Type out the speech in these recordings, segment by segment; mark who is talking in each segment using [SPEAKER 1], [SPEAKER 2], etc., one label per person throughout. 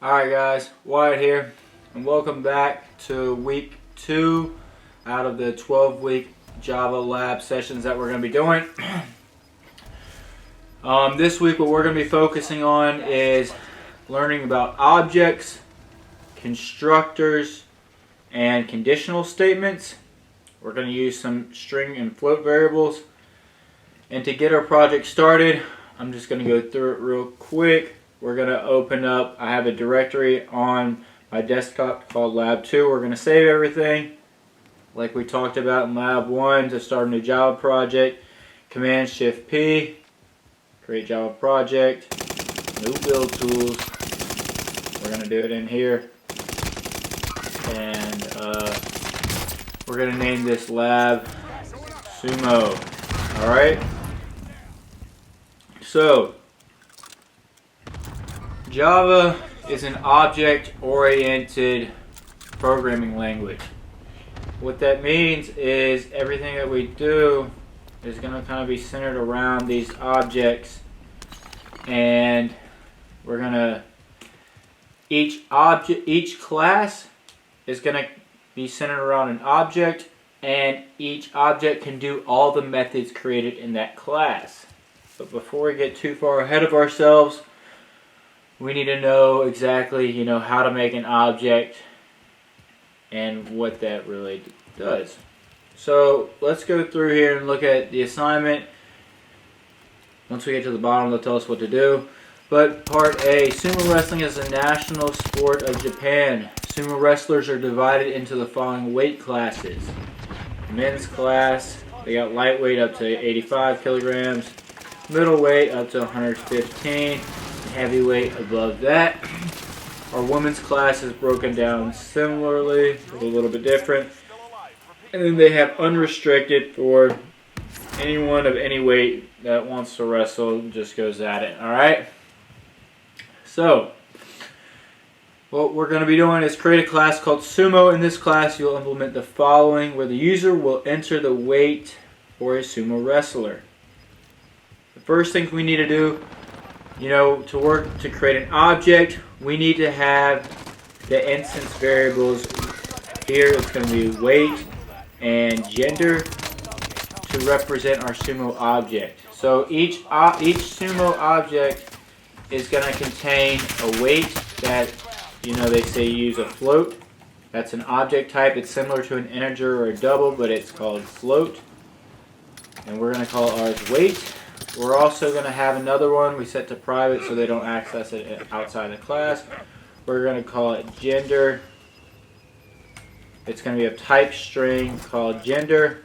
[SPEAKER 1] Alright guys, Wyatt here, and welcome back to week 2 out of the 12-week Java lab sessions that we're going to be doing. This week what we're going to be focusing on is learning about objects, constructors, and conditional statements. We're going to use some string and float variables. And to get our project started, I'm just going to go through it real quick. We're going to open up, I have a directory on my desktop called Lab 2. We're going to save everything like we talked about in Lab 1 to start a new Java project. Command-Shift-P, create Java project, new build tools. We're going to do it in here. And we're going to name this Lab Sumo. Alright? So, Java is an object-oriented programming language. What that means is everything that we do is going to kind of be centered around these objects, and we're going to each class is going to be centered around an object, and each object can do all the methods created in that class. But before we get too far ahead of ourselves, we need to know exactly, how to make an object and what that really does. So let's go through here and look at the assignment. Once we get to the bottom, they'll tell us what to do. But part A, sumo wrestling is a national sport of Japan. Sumo wrestlers are divided into the following weight classes. Men's class, they got lightweight up to 85 kilograms, middleweight up to 115, heavyweight above that. Our women's class is broken down similarly, a little bit different. And then they have unrestricted for anyone of any weight that wants to wrestle, just goes at it. Alright? So, what we're going to be doing is create a class called sumo. In this class, you'll implement the following, where the user will enter the weight for a sumo wrestler. The first thing we need to do, to create an object, we need to have the instance variables. Here it's going to be weight and gender to represent our sumo object. So each sumo object is going to contain a weight that, they say use a float. That's an object type. It's similar to an integer or a double, but it's called float. And we're going to call ours weight. We're also going to have another one we set to private so they don't access it outside the class. We're going to call it gender. It's going to be a type string called gender.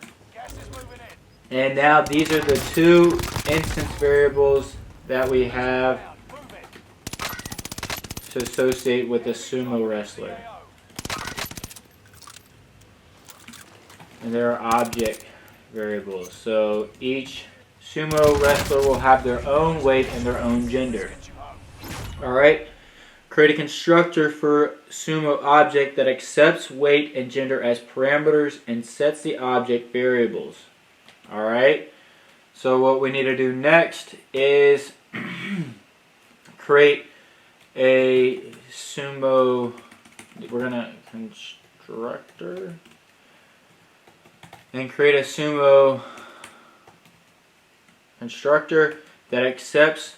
[SPEAKER 1] And now these are the two instance variables that we have to associate with a sumo wrestler. And there are object variables. So each sumo wrestler will have their own weight and their own gender. Alright? Create a constructor for sumo object that accepts weight and gender as parameters and sets the object variables. Alright? So what we need to do next is create a sumo, we're going to constructor, and create a sumo constructor that accepts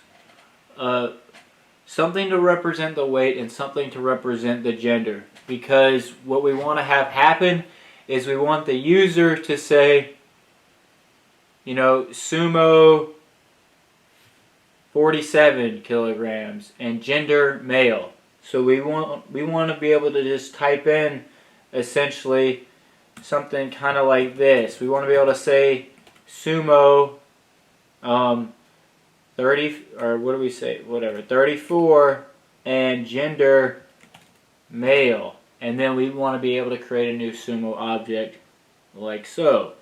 [SPEAKER 1] something to represent the weight and something to represent the gender. Because what we want to have happen is we want the user to say, sumo 47 kilograms and gender male. So we want to be able to just type in essentially something kind of like this. We want to be able to say sumo 30, or what do we say? Whatever, 34 and gender male. And then we want to be able to create a new sumo object like so.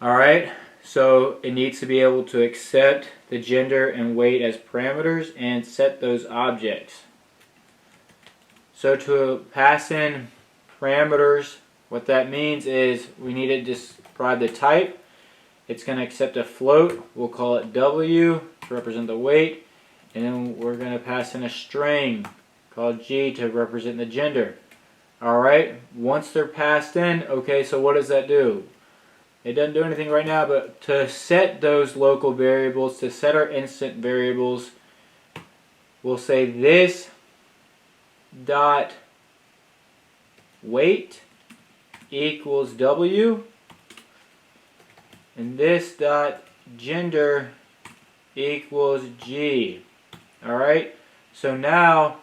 [SPEAKER 1] Alright, so it needs to be able to accept the gender and weight as parameters and set those objects. So to pass in parameters, what that means is we need to describe the type. It's going to accept a float. We'll call it W to represent the weight. And then we're going to pass in a string called G to represent the gender. Alright, once they're passed in, okay, so what does that do? It doesn't do anything right now, but to set those local variables, to set our instant variables, we'll say this dot weight equals W, and this dot gender equals G. Alright, so now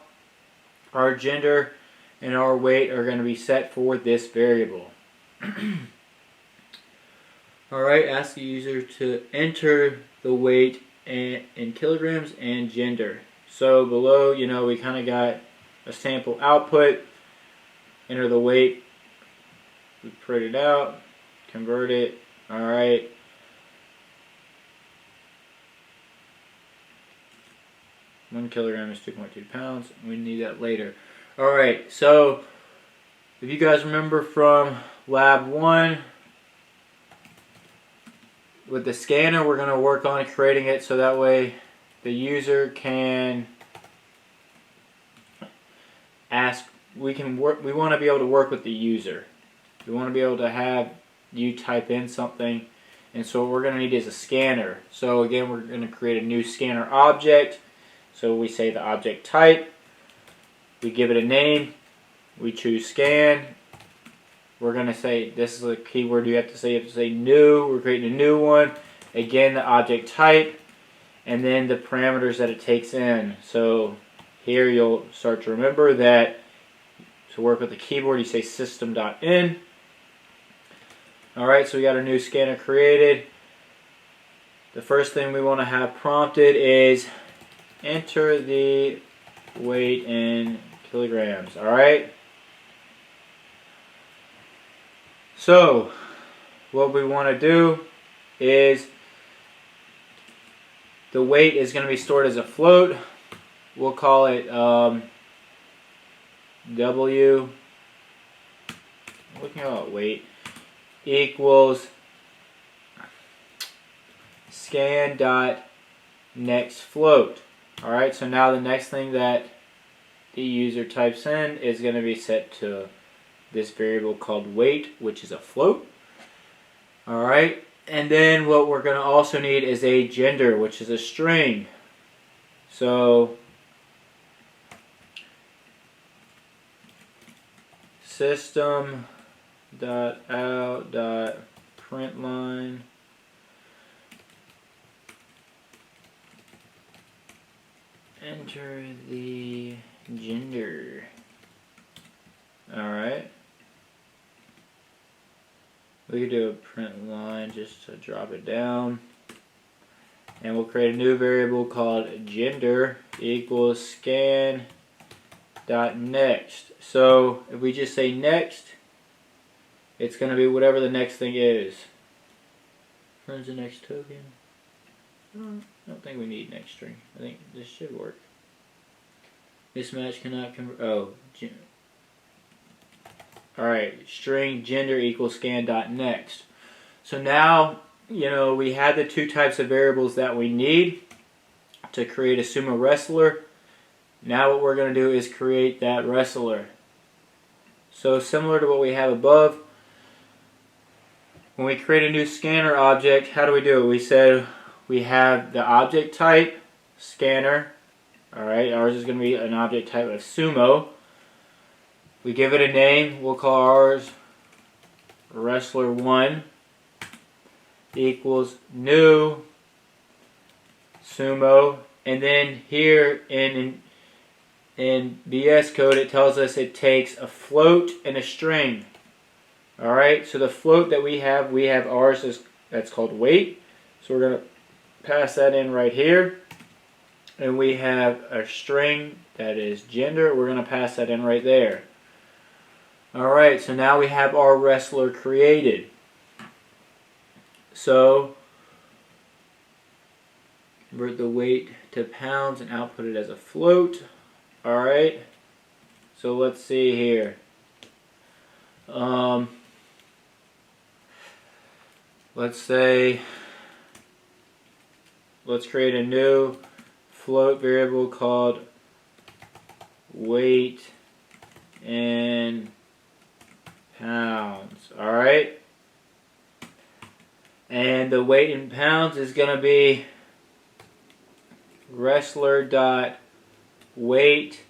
[SPEAKER 1] our gender and our weight are going to be set for this variable. Alright, ask the user to enter the weight in kilograms and gender. So below, we kind of got a sample output. Enter the weight. We print it out, convert it. Alright. One kilogram is 2.2 pounds. We need that later. Alright, so if you guys remember from lab 1, with the scanner, we're going to work on creating it so that way the user can ask. We want to be able to work with the user. We want to be able to have you type in something, and so what we're going to need is a scanner. So again, we're going to create a new scanner object. So we say the object type, we give it a name, we choose scan. We're going to say, this is a keyword you have to say new. We're creating a new one. Again, the object type, and then the parameters that it takes in. So here you'll start to remember that to work with the keyboard, you say system.in. Alright, so we got our new scanner created. The first thing we want to have prompted is enter the weight in kilograms. Alright? So, what we want to do is the weight is going to be stored as a float. We'll call it W. Looking at weight equals scan dot next float. All right. So now the next thing that the user types in is going to be set to this variable called weight, which is a float. Alright, and then what we're going to also need is a gender, which is a string. So system.out.println enter the gender. Alright. We could do a print line just to drop it down. And we'll create a new variable called gender equals scan dot next. So if we just say next, it's going to be whatever the next thing is. Where's the next token? I don't think we need next string. I think this should work. Mismatch cannot convert. Oh, alright, string gender equals scan dot next. So now, we had the two types of variables that we need to create a sumo wrestler. Now what we're going to do is create that wrestler. So similar to what we have above, when we create a new scanner object, how do we do it? We said we have the object type, scanner. Alright, ours is going to be an object type of sumo. We give it a name. We'll call ours wrestler1 equals new sumo. And then here in VS Code it tells us it takes a float and a string. Alright, so the float that we have ours that's called weight. So we're going to pass that in right here. And we have a string that is gender. We're going to pass that in right there. Alright, so now we have our wrestler created. So, convert the weight to pounds and output it as a float. Alright, so let's see here. Let's create a new float variable called weight in pounds. Alright? And the weight in pounds is going to be wrestler dot weight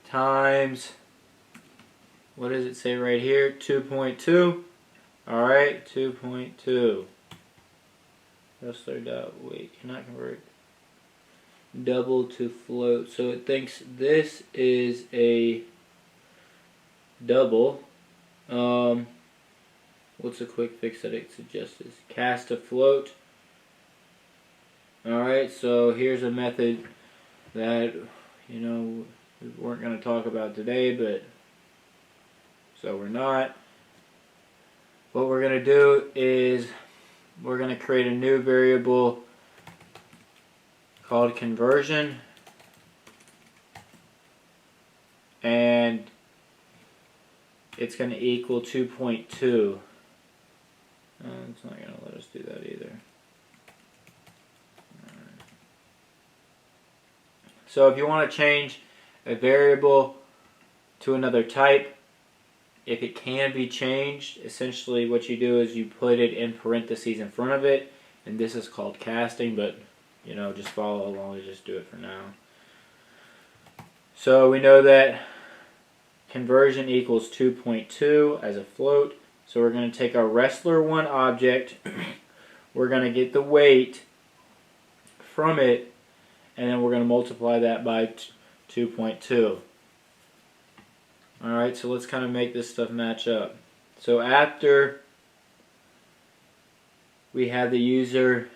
[SPEAKER 1] times, what does it say right here? 2.2. Alright, 2.2. Wrestler dot weight. Cannot convert double to float. So it thinks this is a double. What's a quick fix that it suggests? Cast to float. Alright, so here's a method that, you know, we weren't going to talk about today, but so we're not. What we're going to do is we're going to create a new variable called conversion, and it's going to equal 2.2. It's not going to let us do that either. So if you want to change a variable to another type, if it can be changed, essentially what you do is you put it in parentheses in front of it, and this is called casting, but you know, just follow along and just do it for now. So we know that conversion equals 2.2 as a float. So we're going to take our wrestler1 object, we're going to get the weight from it, and then we're going to multiply that by 2.2. Alright, so let's kind of make this stuff match up. So after we have the user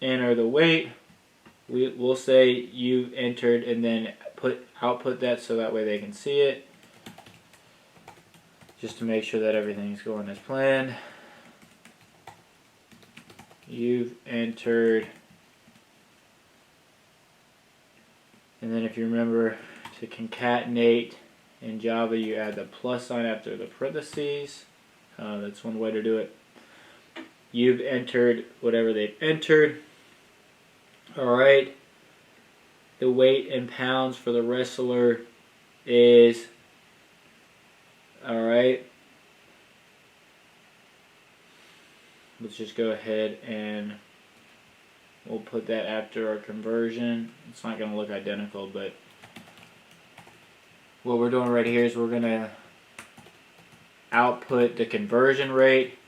[SPEAKER 1] enter the weight, we'll say you entered, and then output that so that way they can see it, just to make sure that everything's going as planned. You've entered, and then if you remember to concatenate in Java, you add the plus sign after the parentheses. That's one way to do it. You've entered whatever they've entered. Alright. The weight in pounds for the wrestler is, alright, let's just go ahead and we'll put that after our conversion. It's not going to look identical, but what we're doing right here is we're going to output the conversion rate,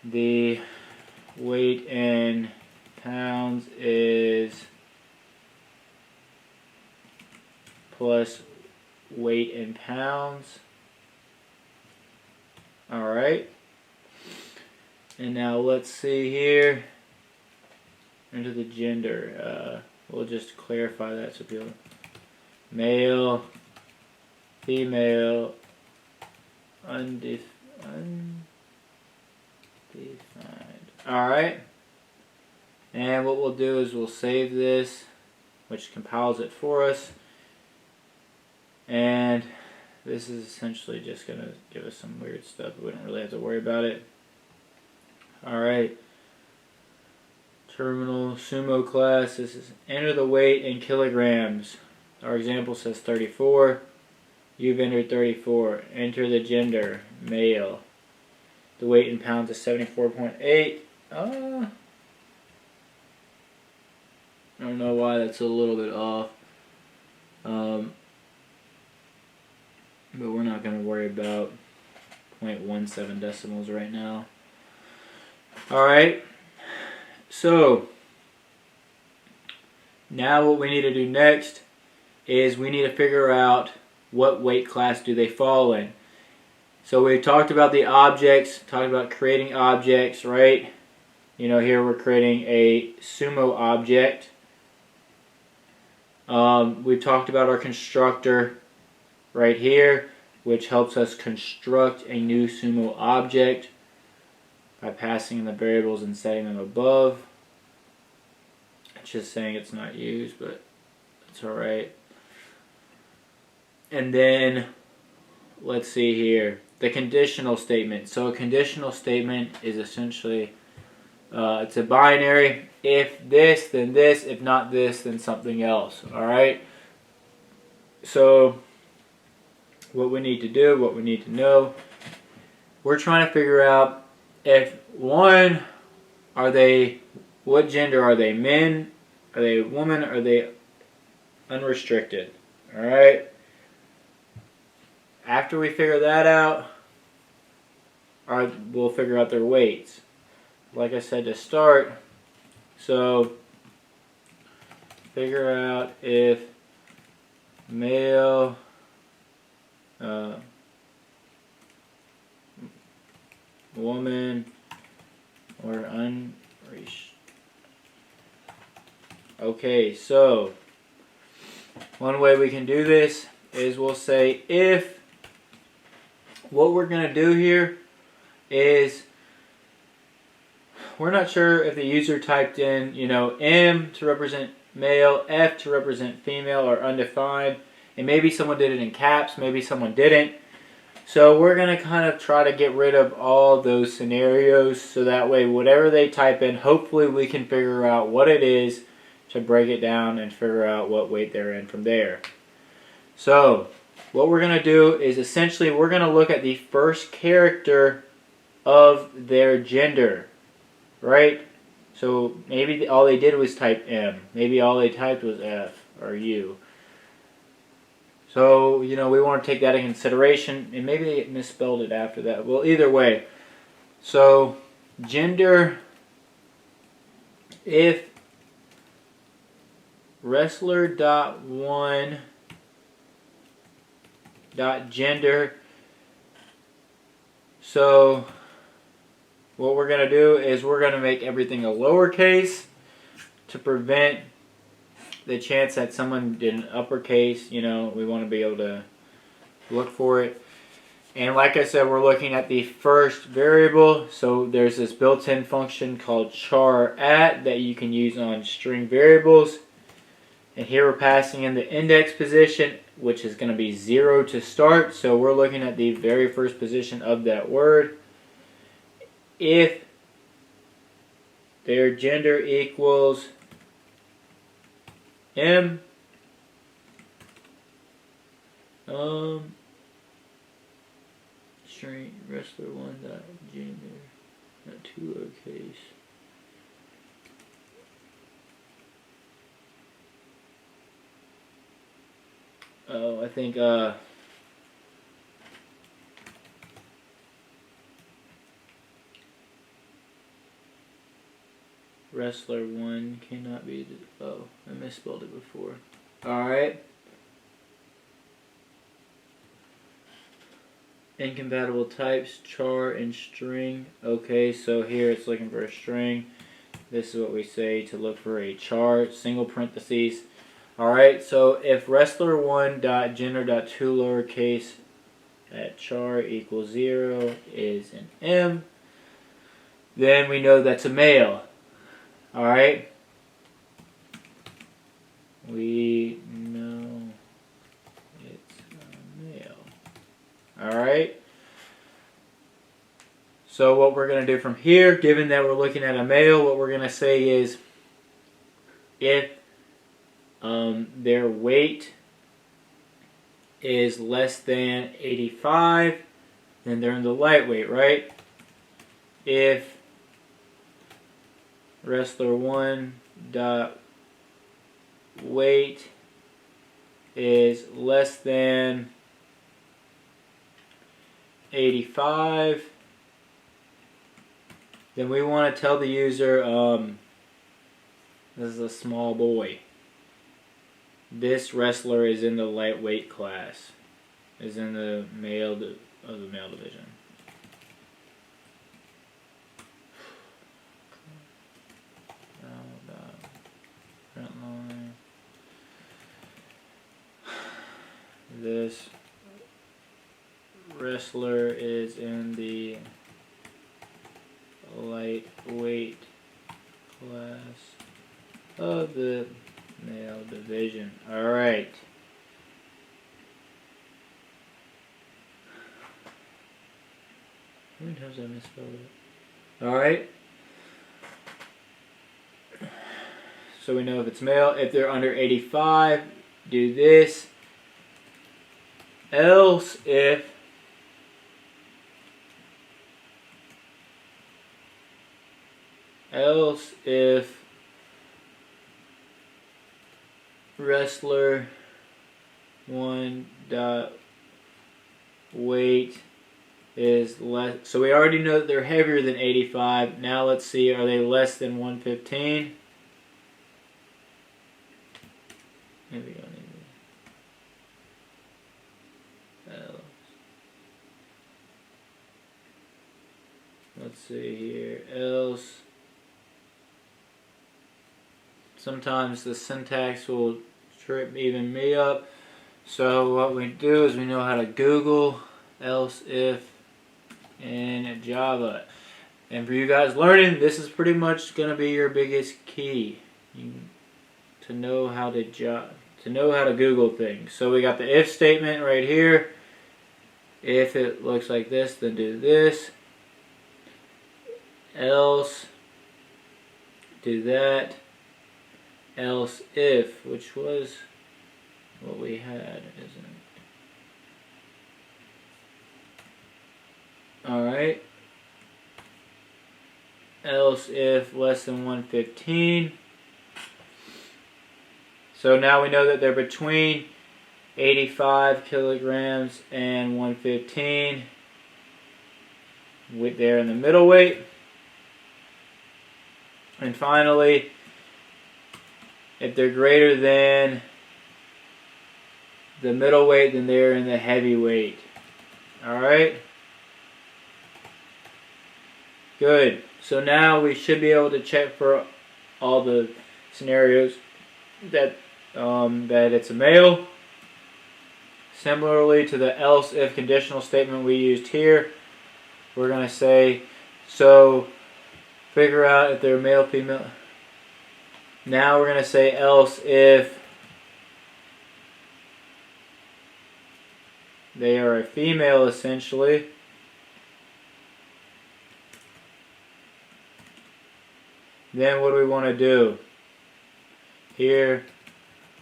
[SPEAKER 1] the weight in pounds is plus weight in pounds. Alright. And now let's see here. Into the gender. We'll just clarify that so people. Male, female, undefined. Alright. And what we'll do is we'll save this, which compiles it for us. And this is essentially just going to give us some weird stuff. We don't really have to worry about it. Alright. Terminal sumo class. This is enter the weight in kilograms. Our example says 34. You've entered 34. Enter the gender, male. The weight in pounds is 74.8. I don't know why that's a little bit off. But we're not going to worry about 0.17 decimals right now. Alright. So, now what we need to do next is we need to figure out what weight class do they fall in. So we talked about the objects, talked about creating objects, right? You know, here we're creating a sumo object. We've talked about our constructor right here, which helps us construct a new sumo object by passing in the variables and setting them above. It's just saying it's not used, but it's alright. And then, let's see here, the conditional statement. So a conditional statement is essentially, it's a binary. If this, then this. If not this, then something else. Alright? So what we need to do, what we need to know, we're trying to figure out if one, what gender are they? Men? Are they women? Are they unrestricted? Alright? After we figure that out, we'll figure out their weights. Like I said to start, so figure out if male woman or unrestricted. Okay, so one way we can do this is we'll say if what we're going to do here is we're not sure if the user typed in, M to represent male, F to represent female, or undefined. And maybe someone did it in caps, maybe someone didn't. So we're going to kind of try to get rid of all those scenarios so that way whatever they type in, hopefully we can figure out what it is to break it down and figure out what weight they're in from there. So what we're going to do is essentially we're going to look at the first character of their gender, right? So maybe all they did was type M. Maybe all they typed was F or U. So, we want to take that into consideration, and maybe they misspelled it after that. Well, either way. So, gender, if wrestler.1.gender, so what we're going to do is we're going to make everything a lowercase to prevent the chance that someone did an uppercase. We want to be able to look for it. And like I said, we're looking at the first variable. So there's this built-in function called char at that you can use on string variables. And here we're passing in the index position, which is going to be 0 to start. So we're looking at the very first position of that word. If their gender equals M, string wrestler one dot gender, not two lowercase. Oh, I think wrestler 1 cannot be oh, I misspelled it before. Alright. Incompatible types, char and string. Okay, so here it's looking for a string. This is what we say to look for a char, single parentheses. Alright, so if wrestler1.gender.2 lowercase at char equals 0 is an M, then we know that's a male. Alright? We know it's a male. Alright? So what we're going to do from here, given that we're looking at a male, what we're going to say is if their weight is less than 85, then they're in the lightweight, right? If wrestler 1 dot weight is less than 85, then we want to tell the user this is a small boy. This wrestler is in the lightweight class, is in the male division. This wrestler is in the lightweight class of the male division. Alright. How many times have I misspelled it? Alright. So we know if it's male. If they're under 85, do this. else if wrestler 1 dot weight is less. So we already know that they're heavier than 85. Now let's see, are they less than 115? Maybe we don't need else. Let's see here. Else. Sometimes the syntax will trip even me up. So what we do is we know how to Google else if in Java. And for you guys learning, this is pretty much going to be your biggest key to know how to Google things. So we got the if statement right here. If it looks like this, then do this. Else, do that. Else if, which was what we had, isn't it? Alright. Else if less than 115. So now we know that they're between 85 kilograms and 115. They're in the middle weight. And finally, if they're greater than the middle weight, then they're in the heavy weight. Alright? Good. So now we should be able to check for all the scenarios that it's a male. Similarly to the else if conditional statement we used here, we're going to say, so figure out if they're male, female. Now we're going to say else if they are a female, essentially. Then what do we want to do? Here,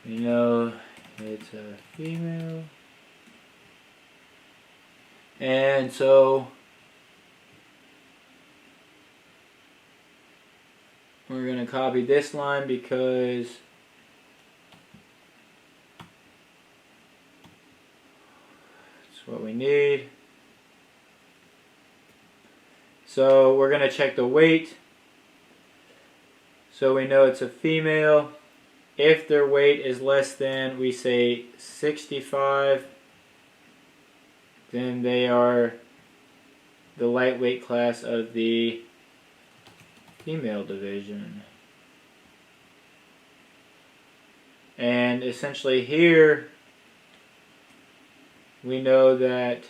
[SPEAKER 1] we know it's a female. And so we're going to copy this line because it's what we need. So we're going to check the weight. So we know it's a female. If their weight is less than, we say 65, then they are the lightweight class of the female division. And essentially here, we know that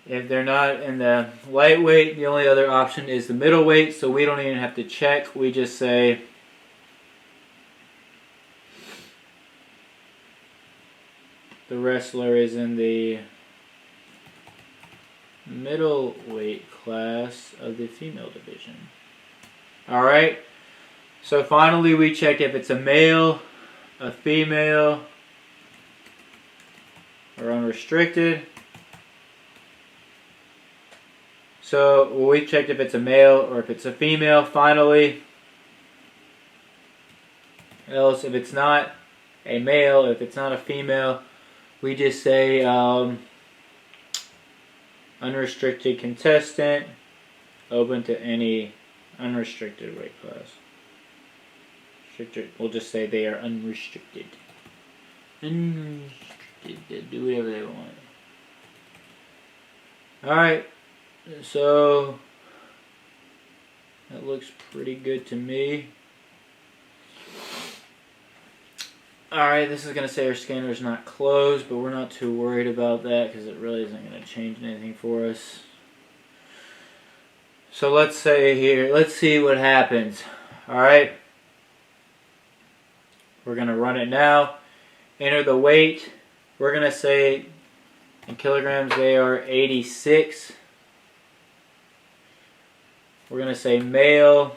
[SPEAKER 1] if they're not in the lightweight, the only other option is the middleweight, so we don't even have to check. We just say the wrestler is in the middleweight class of the female division. Alright, so finally we checked if it's a male, a female, or unrestricted. So we checked if it's a male or if it's a female. Finally, else if it's not a male, if it's not a female, we just say unrestricted contestant, open to any unrestricted weight class. We'll just say they are unrestricted. Unrestricted, do whatever they want. Alright. So that looks pretty good to me. Alright, this is going to say our scanner is not closed, but we're not too worried about that because it really isn't going to change anything for us. So let's say here, let's see what happens. Alright, we're going to run it now. Enter the weight. We're going to say in kilograms they are 86. We're going to say male.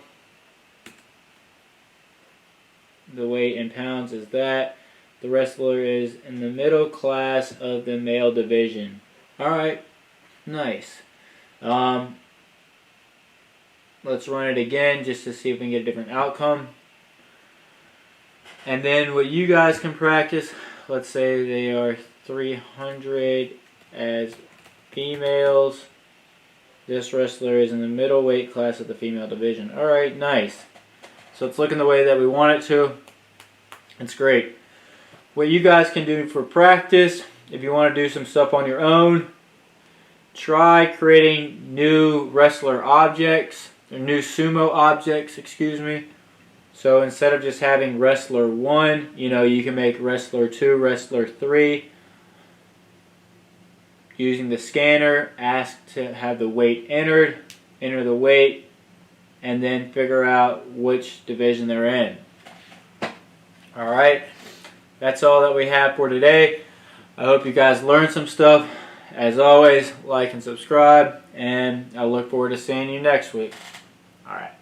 [SPEAKER 1] The weight in pounds is that. The wrestler is in the middle class of the male division. Alright, nice. Let's run it again just to see if we can get a different outcome. And then what you guys can practice, let's say they are 300 as females. This wrestler is in the middleweight class of the female division. Alright, nice. So it's looking the way that we want it to. It's great. What you guys can do for practice, if you want to do some stuff on your own, try creating new wrestler objects, or new sumo objects, excuse me. So instead of just having wrestler 1, you can make wrestler 2, wrestler 3. Using the scanner, ask to have the weight entered, enter the weight, and then figure out which division they're in. Alright, that's all that we have for today. I hope you guys learned some stuff. As always, like and subscribe, and I look forward to seeing you next week. Alright.